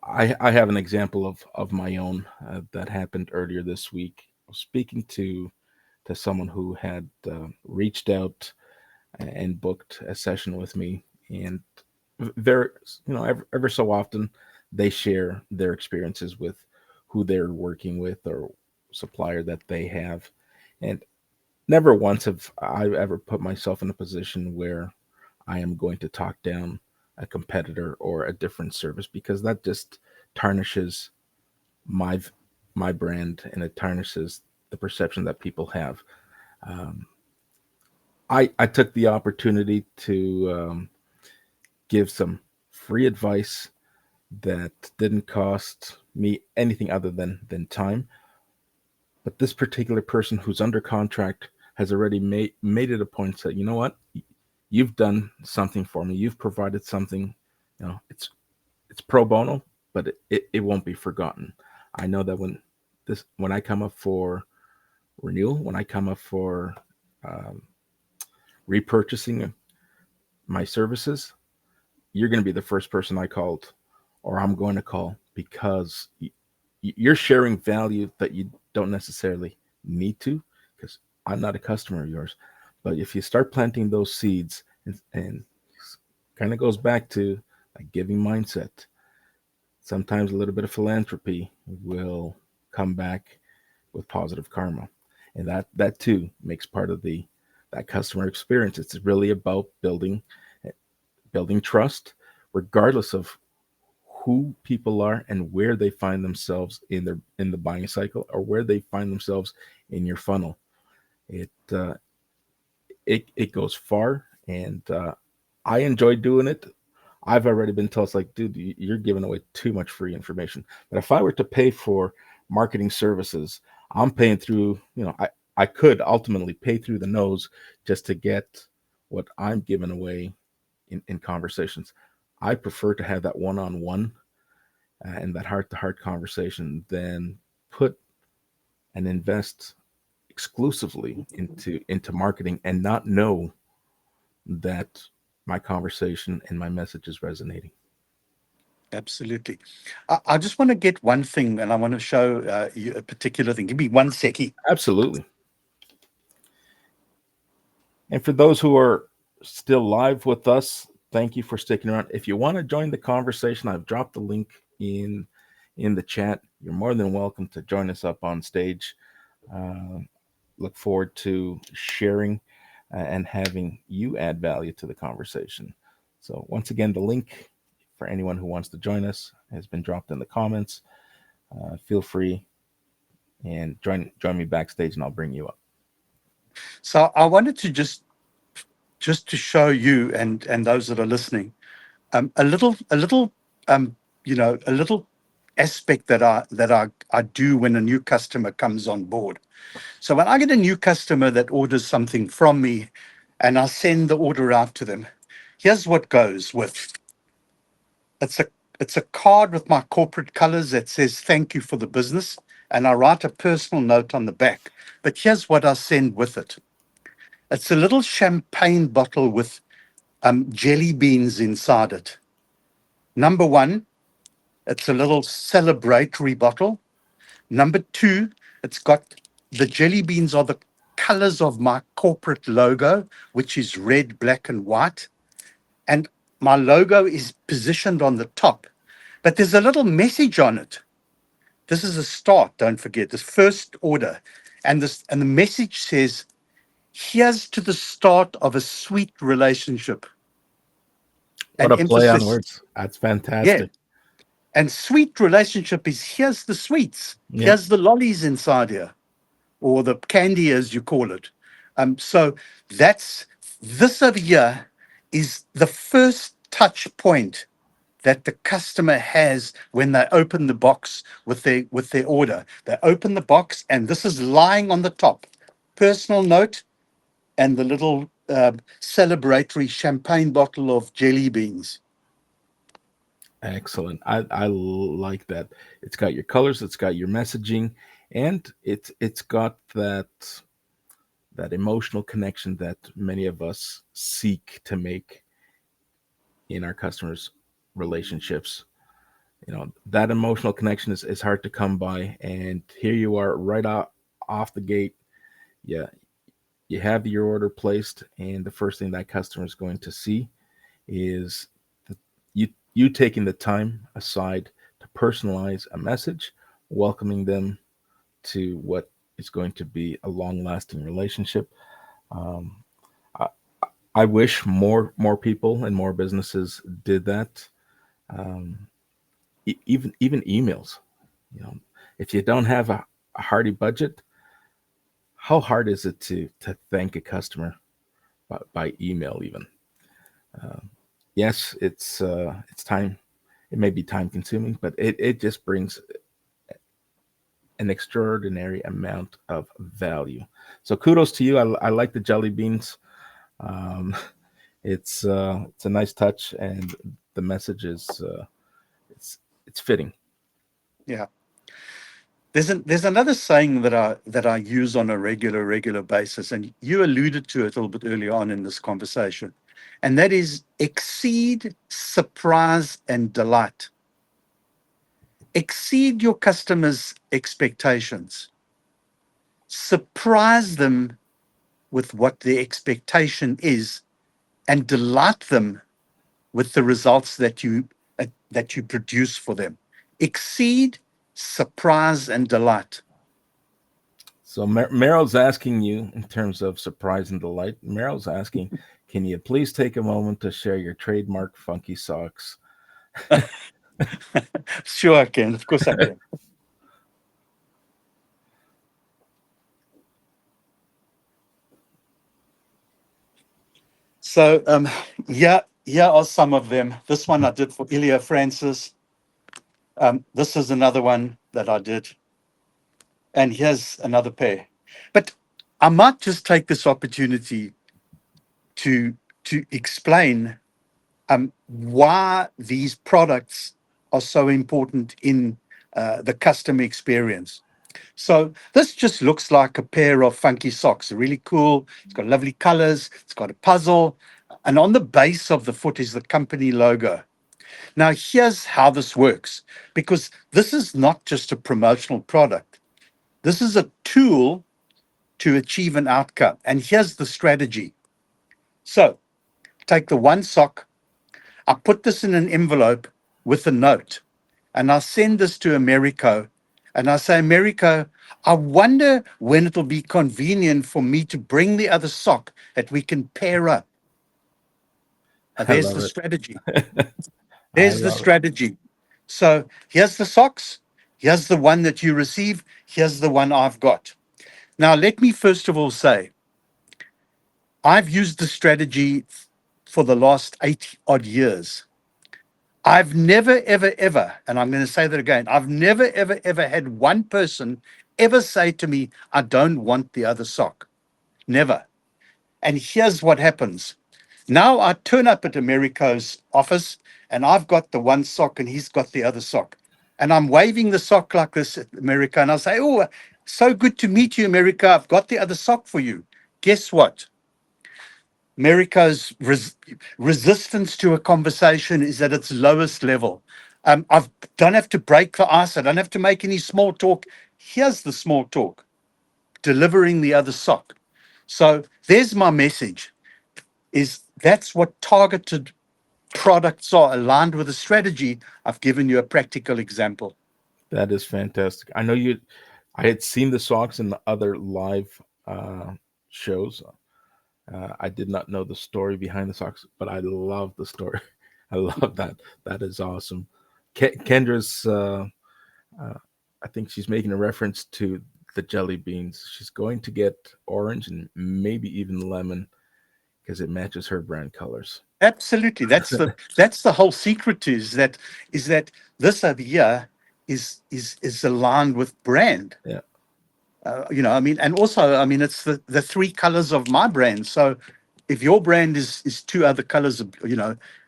I have an example of my own that happened earlier this week. I was speaking to someone who had reached out and booked a session with me, and very, ever so often they share their experiences with who they're working with or supplier that they have, and never once have I ever put myself in a position where I am going to talk down a competitor or a different service, because that just tarnishes my my brand, and it tarnishes the perception that people have. Um, I took the opportunity to give some free advice that didn't cost me anything other than time. But this particular person who's under contract has already made it a point to say, you know what, you've done something for me. You've provided something. It's pro bono, but it won't be forgotten. I know that when I come up for renewal, when I come up for um, repurchasing my services, you're going to be the first person I called, or I'm going to call, because you're sharing value that you don't necessarily need to, because I'm not a customer of yours. But if you start planting those seeds, and kind of goes back to a giving mindset, sometimes a little bit of philanthropy will come back with positive karma. And that too makes part of that customer experience. It's really about building building trust, regardless of who people are and where they find themselves in the buying cycle, or where they find themselves in your funnel. It it goes far, and I enjoy doing it. I've already been told, it's like, dude, you're giving away too much free information. But if I were to pay for marketing services, I'm paying through, I could ultimately pay through the nose just to get what I'm giving away in conversations. I prefer to have that one-on-one and that heart-to-heart conversation than put and invest exclusively into marketing and not know that my conversation and my message is resonating. Absolutely. I just want to get one thing, and I want to show you a particular thing. Give me 1 second. Absolutely. And for those who are still live with us, thank you for sticking around. If you want to join the conversation, I've dropped the link in the chat. You're more than welcome to join us up on stage. Look forward to sharing and having you add value to the conversation. So once again, the link for anyone who wants to join us has been dropped in the comments. Feel free and join me backstage, and I'll bring you up. So I wanted to just to show you and those that are listening a little a little aspect that I do when a new customer comes on board. So when I get a new customer that orders something from me and I send the order out to them, here's what goes with. It's a card with my corporate colors that says thank you for the business, and I write a personal note on the back. But here's what I send with it. It's a little champagne bottle with jelly beans inside it. Number one, it's a little celebratory bottle. Number two, it's got the jelly beans are the colors of my corporate logo, which is red, black, and white. And my logo is positioned on the top, but there's a little message on it. This is a start, don't forget, this first order. And the message says, here's to the start of a sweet relationship. What And a play on emphasis, words. That's yeah. fantastic. And sweet relationship is here's the sweets, Yeah. here's the lollies inside here, or the candy as you call it. So that's this over here is the first touch point that the customer has when they open the box with their order. They open the box, and this is lying on the top. Personal note and the little celebratory champagne bottle of jelly beans. Excellent. I like that. It's got your colors, it's got your messaging, and it's got that emotional connection that many of us seek to make in our customers' relationships. That emotional connection is hard to come by, and here you are right off the gate. Yeah, you have your order placed, and the first thing that customer is going to see is you taking the time aside to personalize a message, welcoming them to what is going to be a long-lasting relationship. Um, I, I wish more people and more businesses did that. Um, even emails. If you don't have a hearty budget, how hard is it to thank a customer by email even? Yes, it's time. It may be time consuming, but it just brings an extraordinary amount of value. So kudos to you. I like the jelly beans. Um, it's a nice touch, and the message is it's fitting. Yeah. There's another saying that I use on a regular basis, and you alluded to it a little bit earlier on in this conversation, and that is exceed, surprise, and delight. Exceed your customers' expectations. Surprise them with what their expectation is, and delight them with the results that you produce for them. Exceed, surprise, and delight. So Meryl's asking you in terms of surprise and delight. Meryl's asking, Can you please take a moment to share your trademark funky socks? Sure, I can. Of course, I can. So, here are some of them. This one I did for Ilya Francis. This is another one that I did. And here's another pair. But I might just take this opportunity to explain why these products are so important in the customer experience. So this just looks like a pair of funky socks. Really cool. It's got lovely colors. It's got a puzzle. And on the base of the foot is the company logo. Now, here's how this works, because this is not just a promotional product. This is a tool to achieve an outcome. And here's the strategy. So take the one sock, I put this in an envelope with a note, and I send this to Americo. And I say, Americo, I wonder when it'll be convenient for me to bring the other sock that we can pair up. Now, I there's love the it. strategy. I There's the love it. strategy. So here's the socks. Here's the one that you receive. Here's the one I've got. Now, let me first of all say, I've used the strategy for the last 8 odd years. I've never, ever, ever, and I'm going to say that again, I've never, ever, ever had one person ever say to me, I don't want the other sock. Never. And here's what happens. Now I turn up at Americo's office and I've got the one sock and he's got the other sock. And I'm waving the sock like this at America. And I'll say, oh, so good to meet you, America. I've got the other sock for you. Guess what? America's resistance to a conversation is at its lowest level. I don't have to break the ice. I don't have to make any small talk. Here's the small talk, delivering the other sock. So there's my message, is that's what targeted products are, aligned with a strategy. I've given you a practical example. That is fantastic. I know you. I had seen the socks in the other live shows. I did not know the story behind the socks, but I love the story. I love that. That is awesome. Kendra's. I think she's making a reference to the jelly beans. She's going to get orange and maybe even lemon because it matches her brand colors. Absolutely. That's the whole secret to is that this over here is aligned with brand. Yeah, I mean, and also, I mean, it's the three colors of my brand. So if your brand is two other colors of,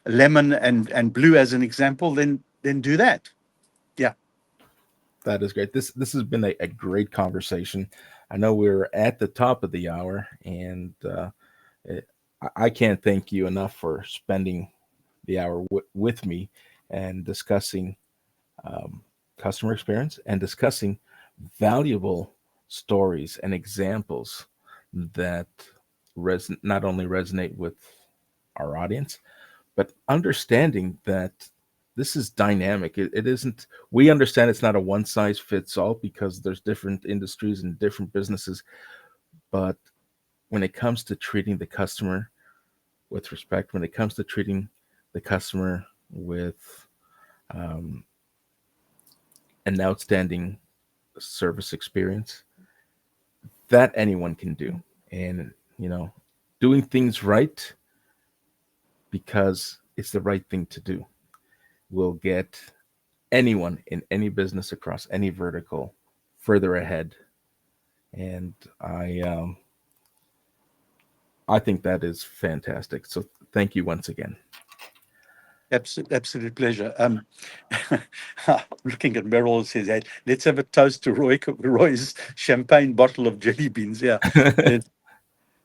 lemon and blue as an example, then do that. Yeah. that is great. This has been a great conversation. I know we're at the top of the hour, and it, I can't thank you enough for spending the hour with me and discussing um, customer experience and discussing valuable stories and examples that not only resonate with our audience, but understanding that this is dynamic. It isn't, we understand it's not a one size fits all because there's different industries and different businesses. But when it comes to treating the customer with respect, when it comes to treating the customer with um, an outstanding service experience, that anyone can do. And, doing things right because it's the right thing to do will get anyone in any business across any vertical further ahead. And I think that is fantastic. So thank you once again. Absolute pleasure. Looking at Merrill says, hey, let's have a toast to Roy's champagne bottle of jelly beans. Yeah. Let's-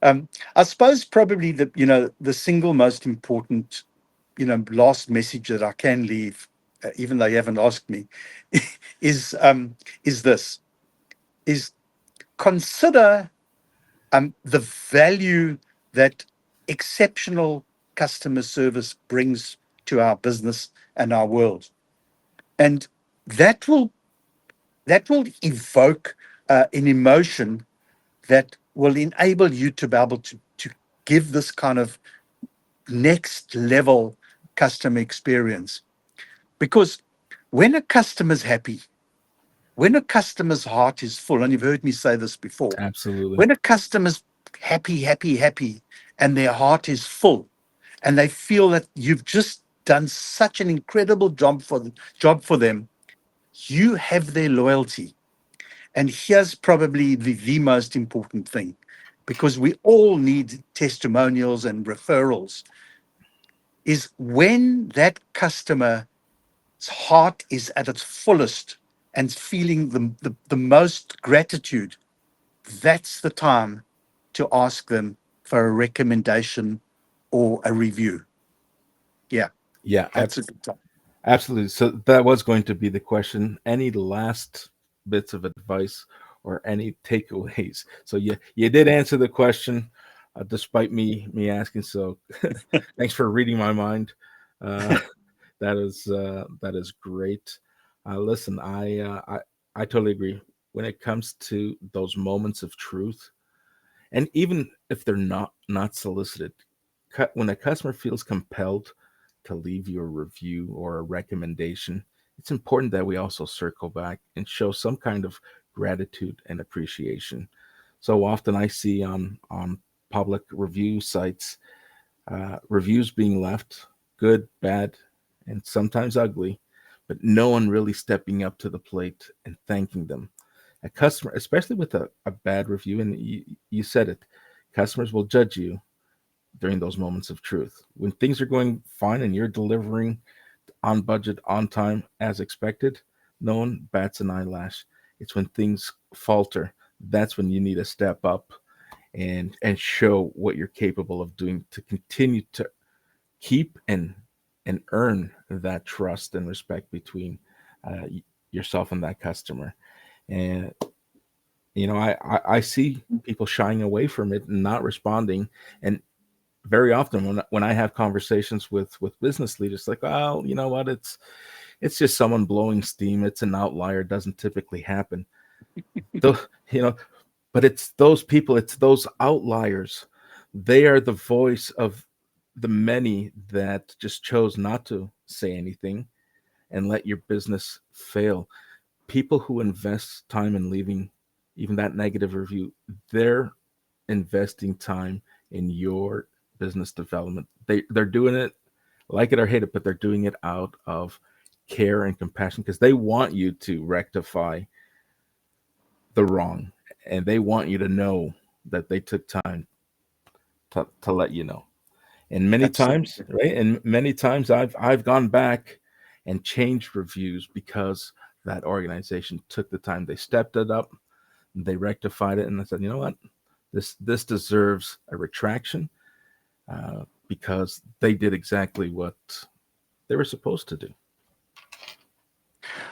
I suppose probably the single most important, last message that I can leave, even though you haven't asked me, is this: is consider the value that exceptional customer service brings to our business and our world, and that will evoke an emotion that will enable you to be able to give this kind of next level customer experience. Because when a customer's happy, when a customer's heart is full, and you've heard me say this before, Absolutely. when a customer's happy, happy, happy, and their heart is full, and they feel that you've just done such an incredible job for them, you have their loyalty. And here's probably the most important thing, because we all need testimonials and referrals, is when that customer's heart is at its fullest and feeling the most gratitude, that's the time to ask them for a recommendation or a review. Yeah, Yeah, that's a good time. absolutely. So that was going to be the question. Any last bits of advice or any takeaways? So you did answer the question, despite me asking. So thanks for reading my mind. Uh, that is great. Listen, I totally agree. When it comes to those moments of truth, and even if they're not solicited, when a customer feels compelled to leave you a review or a recommendation, it's important that we also circle back and show some kind of gratitude and appreciation. So often I see on public review sites reviews being left, good, bad, and sometimes ugly, but no one really stepping up to the plate and thanking them. A customer, especially with a bad review, and you said it, customers will judge you during those moments of truth. When things are going fine and you're delivering on budget, on time, as expected, no one bats an eyelash. It's when things falter, that's when you need to step up and show what you're capable of doing to continue to keep and earn that trust and respect between yourself and that customer. And I see people shying away from it and not responding. And very often when I have conversations with business leaders, like, well, you know what, it's just someone blowing steam. It's an outlier. It doesn't typically happen. Though, but it's those people, it's those outliers. They are the voice of the many that just chose not to say anything and let your business fail. People who invest time in leaving even that negative review, they're investing time in your business development. They're doing it, like it or hate it, but they're doing it out of care and compassion because they want you to rectify the wrong, and they want you to know that they took time to let you know. And many times, Absolutely. right? And many times I've gone back and changed reviews because that organization took the time. They stepped it up, they rectified it, and I said, you know what? This deserves a retraction because they did exactly what they were supposed to do.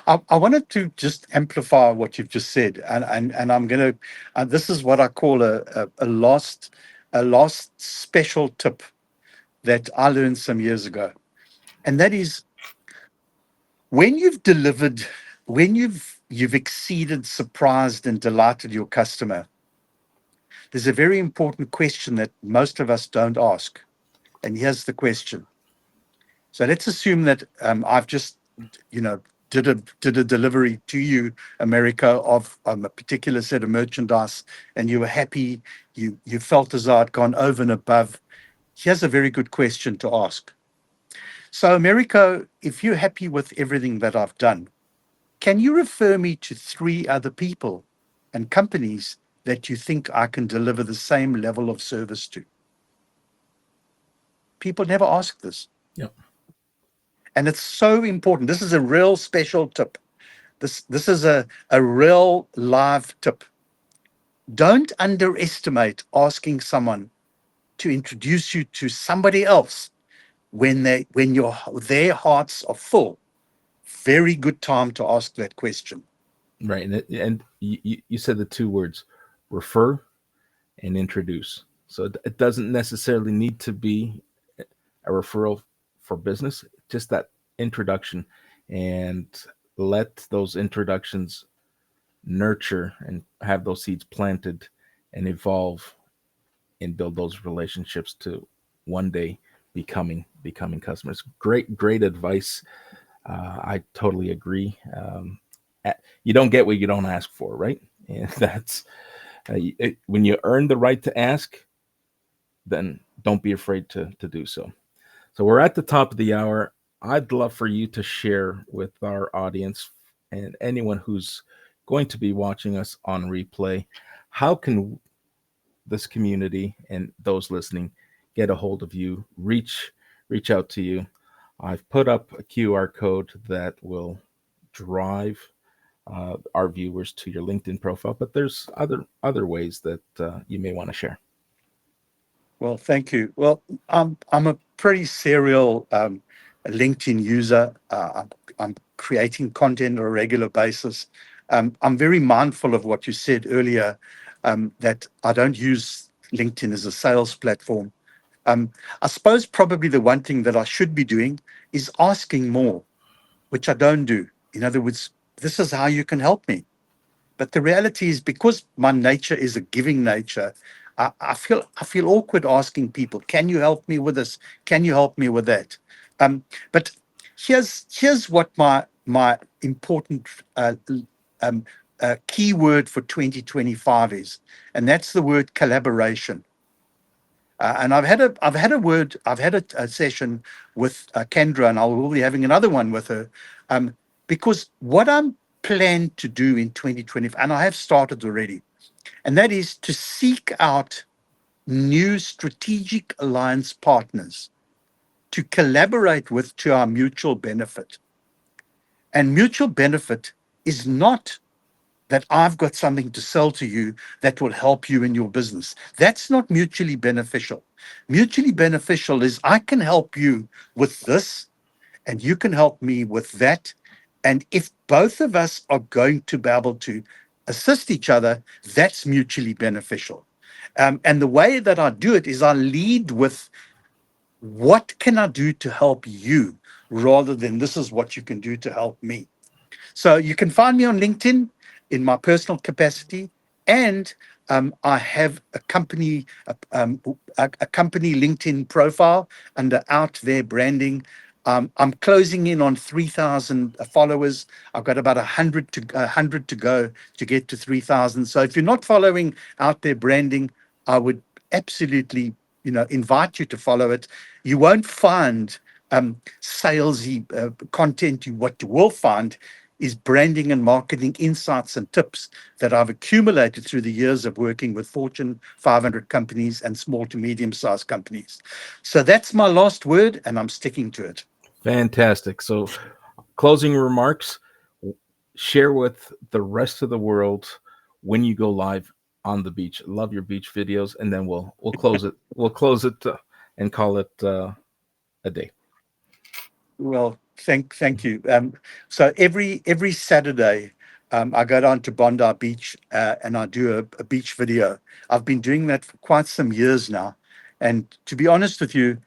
I wanted to just amplify what you've just said, and I'm going to. This is what I call a lost special tip that I learned some years ago, and that is when you've delivered, when you've exceeded, surprised, and delighted your customer. There's a very important question that most of us don't ask, and here's the question. So let's assume that I've just, you know, did a delivery to you, America, of a particular set of merchandise, and you were happy. You felt as though I'd gone over and above. Here's a very good question to ask. So, America, if you're happy with everything that I've done, can you refer me to 3 other people and companies that you think I can deliver the same level of service to? People never ask this. Yep. And it's so important. This is a real special tip. This is a real live tip. Don't underestimate asking someone to introduce you to somebody else when their hearts are full. Very good time to ask that question. Right. And you said the 2 words, refer and introduce. So it doesn't necessarily need to be a referral for business, just that introduction, and let those introductions nurture and have those seeds planted and evolve and build those relationships to one day becoming customers. Great advice. I totally agree. You don't get what you don't ask for, right? And that's when you earn the right to ask, then don't be afraid to do so. So we're at the top of the hour. I'd love for you to share with our audience and anyone who's going to be watching us on replay, how can this community and those listening get a hold of you, reach out to you? I've put up a QR code that will drive our viewers to your LinkedIn profile, but there's other ways that you may want to share. Well, thank you. Well, I'm a pretty serial LinkedIn user. I'm creating content on a regular basis. I'm very mindful of what you said earlier, that I don't use LinkedIn as a sales platform. I suppose probably the one thing that I should be doing is asking more, which I don't do. In other words, this is how you can help me. But the reality is, because my nature is a giving nature, I feel awkward asking people, "Can you help me with this? Can you help me with that?" But here's what my important key word for 2025 is, and that's the word collaboration. And I've had a session with Kendra, and I will be having another one with her, because what I'm planned to do in 2020, and I have started already, and that is to seek out new strategic alliance partners to collaborate with to our mutual benefit. And mutual benefit is not that I've got something to sell to you that will help you in your business. That's not mutually beneficial. Mutually beneficial is I can help you with this and you can help me with that. And if both of us are going to be able to assist each other, that's mutually beneficial. And the way that I do it is I lead with, what can I do to help you, rather than this is what you can do to help me. So you can find me on LinkedIn in my personal capacity, and I have a company a company LinkedIn profile under Out There Branding. I'm closing in on 3,000 followers. I've got about 100 to go to get to 3,000. So if you're not following Out There Branding, I would absolutely invite you to follow it. You won't find salesy content. What you will find is branding and marketing insights and tips that I've accumulated through the years of working with Fortune 500 companies and small to medium-sized companies. So that's my last word, and I'm sticking to it. Fantastic. So, closing remarks, share with the rest of the world when you go live on the beach. Love your beach videos, and then we'll close it. We'll close it and call it a day. Well, thank you. So every Saturday, I go down to Bondi Beach and I do a beach video. I've been doing that for quite some years now, and to be honest with you,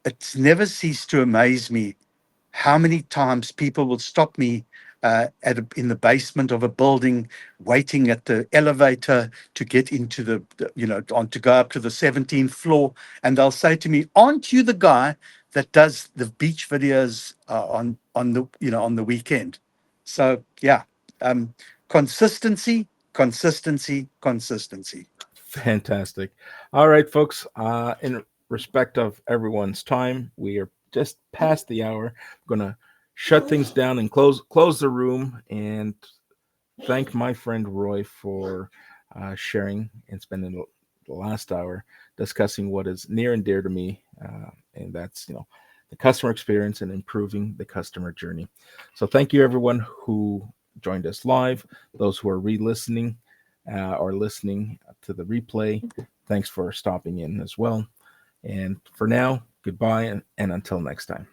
it's never ceased to amaze me how many times people will stop me in the basement of a building, waiting at the elevator to get into to go up to the 17th floor, and they'll say to me, "Aren't you the guy that does the beach videos on the weekend?" So yeah, consistency, consistency, consistency. Fantastic. All right, folks. In respect of everyone's time, we are just past the hour. I'm gonna shut things down and close the room, and thank my friend Roy for sharing and spending the last hour discussing what is near and dear to me, and that's the customer experience and improving the customer journey. So thank you everyone who joined us live, those who are re-listening or listening to the replay. Thanks for stopping in as well. And for now, goodbye and until next time.